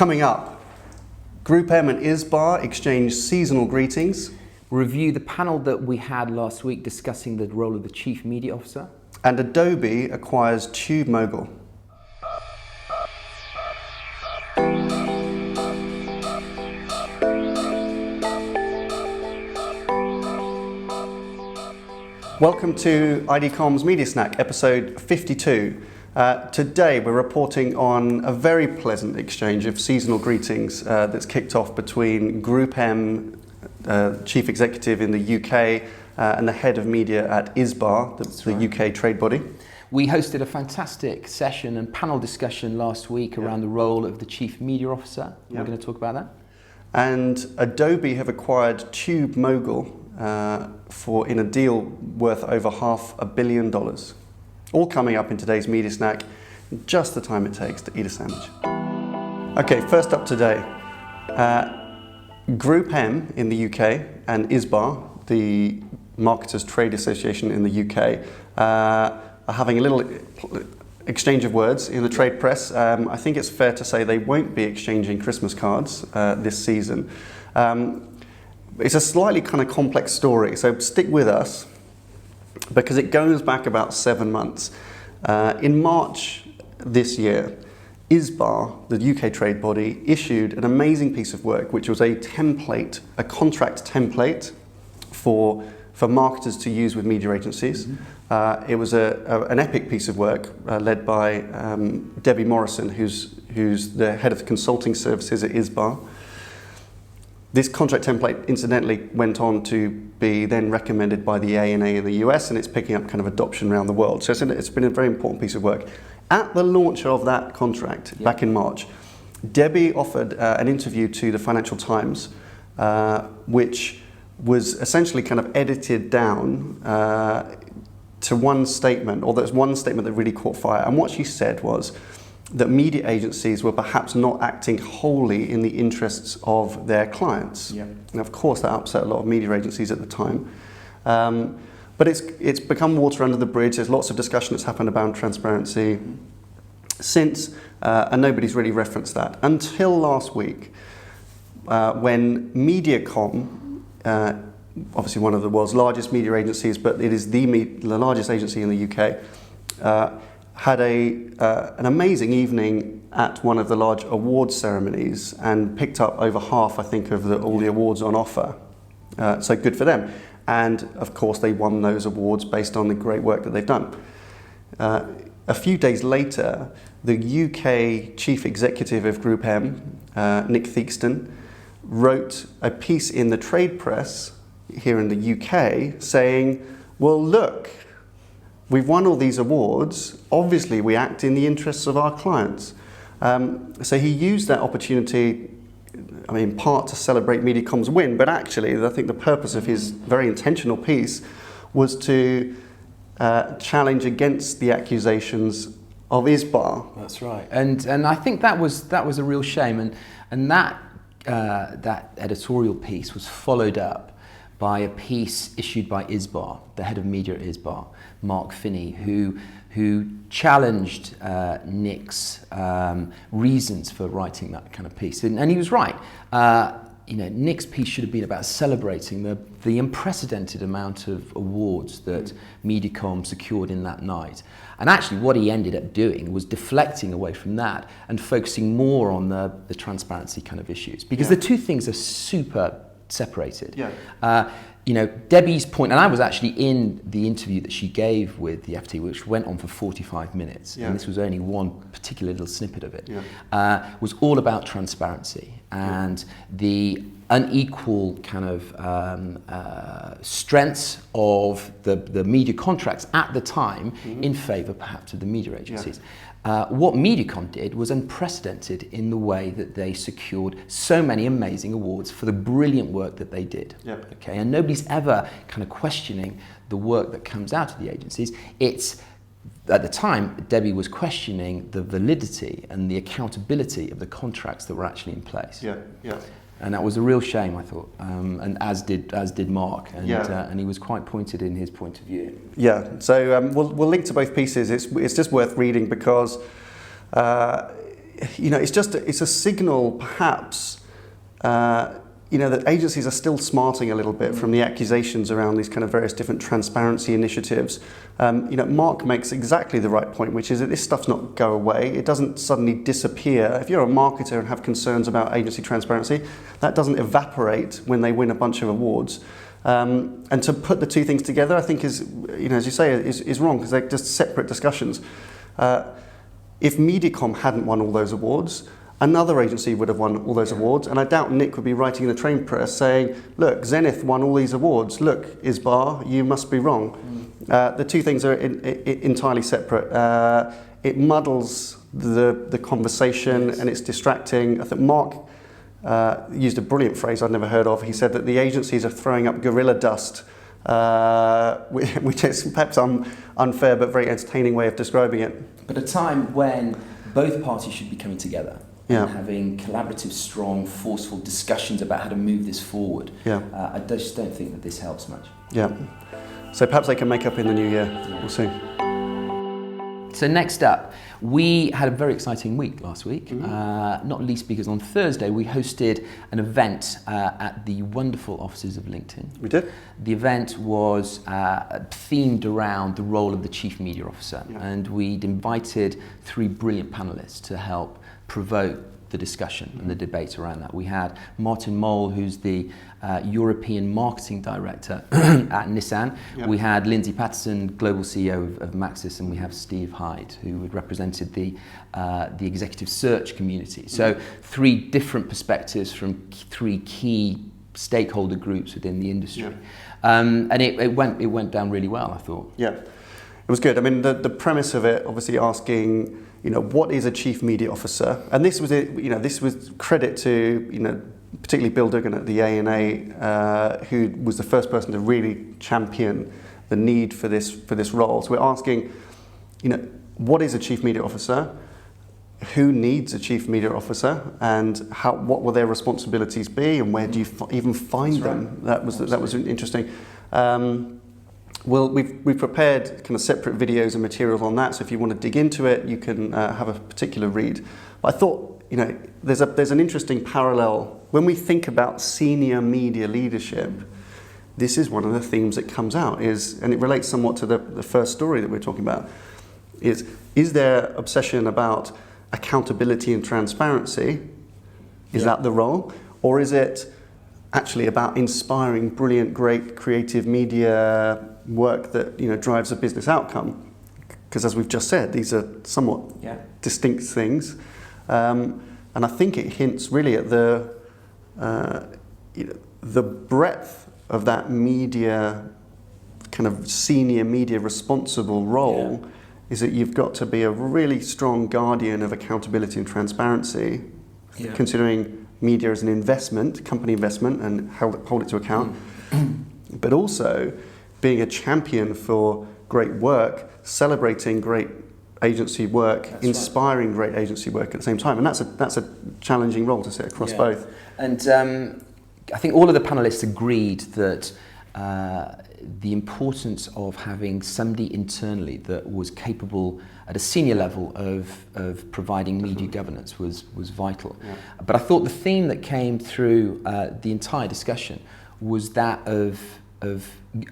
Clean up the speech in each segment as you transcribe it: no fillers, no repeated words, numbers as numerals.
Coming up, GroupM and ISBA exchange seasonal greetings. Review the panel that we had last week discussing the role of the Chief Media Officer. And Adobe acquires Tubemogul. Welcome to IDCom's Media Snack, episode 52. Today we're reporting on a very pleasant exchange of seasonal greetings that's kicked off between GroupM, Chief Executive in the UK, and the Head of Media at ISBA, the UK trade body. We hosted a fantastic session and panel discussion last week around the role of the Chief Media Officer. We're going to talk about that. And Adobe have acquired Tubemogul in a deal worth over $500 million. All coming up in today's Media Snack, just the time it takes to eat a sandwich. Okay, first up today, GroupM in the UK and ISBA, the Marketers Trade Association in the UK, are having a little exchange of words in the trade press. I think it's fair to say they won't be exchanging Christmas cards this season. It's a slightly kind of complex story, so stick with us because it goes back about 7 months. In March this year, ISBA, the UK trade body, issued an amazing piece of work, which was a contract template for marketers to use with media agencies. It was an epic piece of work led by Debbie Morrison, who's the head of consulting services at ISBA. This contract template, incidentally, went on to be then recommended by the ANA in the US, and it's picking up kind of adoption around the world. So it's been a very important piece of work. At the launch of that contract back in March, Debbie offered an interview to the Financial Times, which was essentially kind of edited down to one statement, or there's one statement that really caught fire. And what she said was that media agencies were perhaps not acting wholly in the interests of their clients. And of course that upset a lot of media agencies at the time. But it's become water under the bridge. There's lots of discussion that's happened about transparency since, and nobody's really referenced that. Until last week, when MediaCom, obviously one of the world's largest media agencies, but it is the largest agency in the UK, had an amazing evening at one of the large awards ceremonies and picked up over half, I think, of all the awards on offer. So good for them. And of course, they won those awards based on the great work that they've done. A few days later, the UK Chief Executive of GroupM, Nick Theakstone, wrote a piece in the trade press here in the UK saying, well, look, we've won all these awards. Obviously, we act in the interests of our clients. So he used that opportunity, in part to celebrate MediaCom's win, but actually, I think the purpose of his very intentional piece was to challenge against the accusations of ISBA. That's right, and I think that was a real shame, and that editorial piece was followed up by a piece issued by ISBA, the head of media at ISBA, Mark Finney, who challenged Nick's reasons for writing that kind of piece. And he was right. Nick's piece should have been about celebrating the unprecedented amount of awards that MediaCom secured in that night. And actually what he ended up doing was deflecting away from that and focusing more on the transparency kind of issues. Because the two things are super separated. Debbie's point, and I was actually in the interview that she gave with the FT, which went on for 45 minutes, and this was only one particular little snippet of it, was all about transparency and the unequal kind of strengths of the media contracts at the time in favour perhaps of the media agencies. What MediaCom did was unprecedented in the way that they secured so many amazing awards for the brilliant work that they did. Okay, and nobody's ever kind of questioning the work that comes out of the agencies. It's at the time, Debbie was questioning the validity and the accountability of the contracts that were actually in place. And that was a real shame, I thought, and as did Mark, and he was quite pointed in his point of view. So we'll link to both pieces. It's just worth reading because it's a signal, perhaps, that agencies are still smarting a little bit from the accusations around these kind of various different transparency initiatives. Mark makes exactly the right point, which is that this stuff's not go away. It doesn't suddenly disappear. If you're a marketer and have concerns about agency transparency, that doesn't evaporate when they win a bunch of awards. And to put the two things together, I think is, as you say, is wrong, because they're just separate discussions. If MediaCom hadn't won all those awards, another agency would have won all those awards, and I doubt Nick would be writing in the train press saying, look, Zenith won all these awards, look, ISBA, you must be wrong. The two things are entirely separate. It muddles the conversation, and it's distracting. I think Mark used a brilliant phrase I'd never heard of. He said that the agencies are throwing up gorilla dust, which is perhaps unfair but very entertaining way of describing it. But a time when both parties should be coming together. Yeah. And having collaborative, strong, forceful discussions about how to move this forward. Yeah. I just don't think that this helps much. Yeah. So perhaps they can make up in the new year. Yeah. We'll see. So next up, we had a very exciting week last week, not least because on Thursday we hosted an event at the wonderful offices of LinkedIn. We did. The event was themed around the role of the Chief Media Officer, and we'd invited 3 brilliant panellists to help provoke the discussion and the debate around that. We had Martin Mole, who's the European Marketing Director at Nissan. Yep. We had Lindsay Patterson, Global CEO of Maxis, and we have Steve Hyde, who had represented the executive search community. So 3 different perspectives from 3 key stakeholder groups within the industry. Yep. And it went down really well, I thought. Yeah, it was good. I mean, the premise of it, obviously asking, what is a chief media officer? And this was credit to, particularly Bill Duggan at the ANA, who was the first person to really champion the need for this role. So we're asking, what is a chief media officer? Who needs a chief media officer, and what will their responsibilities be, and where do you even find them? That was interesting. Well, we've prepared kind of separate videos and materials on that, so if you want to dig into it, you can have a particular read. But I thought, there's an interesting parallel. When we think about senior media leadership, this is one of the themes that comes out, and it relates somewhat to the first story that we're talking about, is there obsession about accountability and transparency? Is that the role? Or is it actually about inspiring brilliant, great, creative media work that drives a business outcome? Because as we've just said, these are somewhat distinct things, and I think it hints really at the breadth of that media kind of senior media responsible role. Is that you've got to be a really strong guardian of accountability and transparency, considering media as an investment, company investment, and hold it to account, but also being a champion for great work, celebrating great agency work, inspiring great agency work at the same time. And that's a challenging role to sit across both. And I think all of the panellists agreed that the importance of having somebody internally that was capable at a senior level of providing media governance was vital. Yeah. But I thought the theme that came through the entire discussion was that of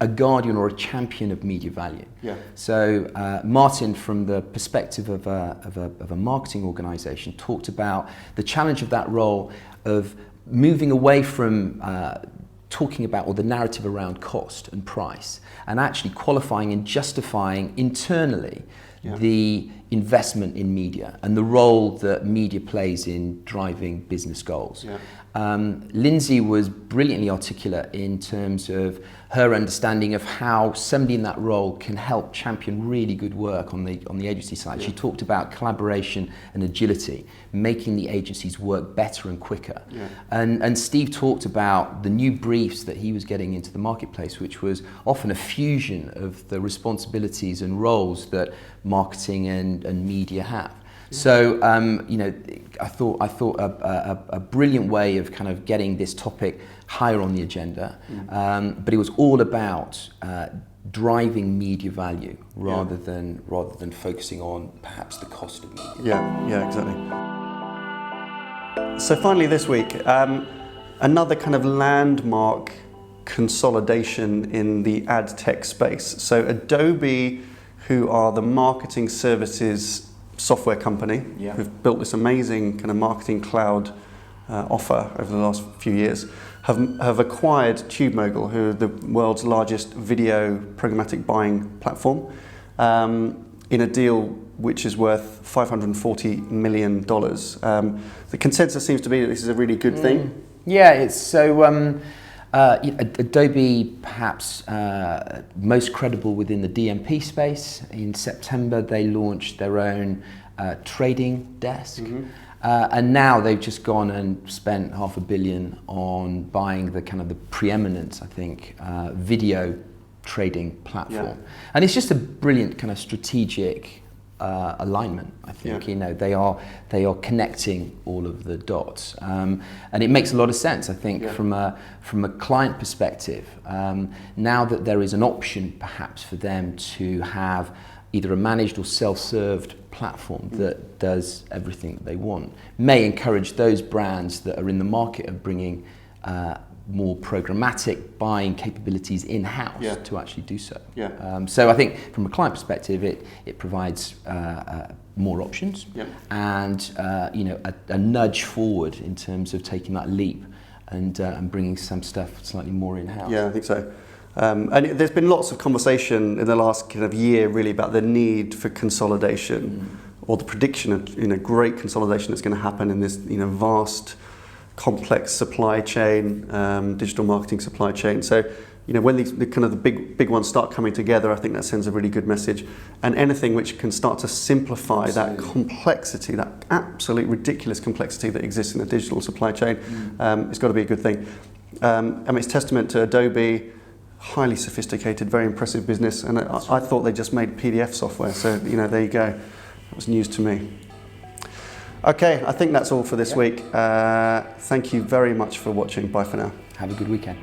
a guardian or a champion of media value. Yeah. So Martin, from the perspective of a marketing organisation, talked about the challenge of that role of moving away from talking about, or the narrative around cost and price, and actually qualifying and justifying internally the investment in media and the role that media plays in driving business goals. Lindsay was brilliantly articulate in terms of her understanding of how somebody in that role can help champion really good work on the agency side. She talked about collaboration and agility, making the agencies work better and quicker. And Steve talked about the new briefs that he was getting into the marketplace, which was often a fusion of the responsibilities and roles that marketing and media have. So, I thought a brilliant way of kind of getting this topic higher on the agenda, but it was all about driving media value rather than focusing on perhaps the cost of media. Yeah, exactly. So finally this week, another kind of landmark consolidation in the ad tech space. So Adobe, who are the marketing services software company, who've built this amazing kind of marketing cloud offer over the last few years, have acquired Tubemogul, who are the world's largest video programmatic buying platform, in a deal which is worth $540 million. The consensus seems to be that this is a really good thing. Yeah, it's so Adobe perhaps most credible within the DMP space. In September they launched their own trading desk. And now they've just gone and spent $500 million on buying the kind of the preeminent, I think, video trading platform. And it's just a brilliant kind of strategic alignment, I think. You know, they are connecting all of the dots, and it makes a lot of sense, I think, from a client perspective. Now that there is an option, perhaps, for them to have either a managed or self-served platform that does everything that they want, may encourage those brands that are in the market of bringing more programmatic buying capabilities in-house to actually do so. So I think from a client perspective, it provides more options and you know, a nudge forward in terms of taking that leap and bringing some stuff slightly more in-house. Yeah, I think so. And there's been lots of conversation in the last kind of year really about the need for consolidation or the prediction of, you know, great consolidation that's going to happen in this, you know, vast, complex supply chain, digital marketing supply chain. So, you know, when the kind of the big ones start coming together, I think that sends a really good message. And anything which can start to simplify that complexity, that absolute ridiculous complexity that exists in the digital supply chain, it's got to be a good thing. I mean, it's testament to Adobe. Highly sophisticated, very impressive business, and I thought they just made PDF software, so, you know, there you go. That was news to me. Okay, I think that's all for this week. Thank you very much for watching. Bye for now. Have a good weekend.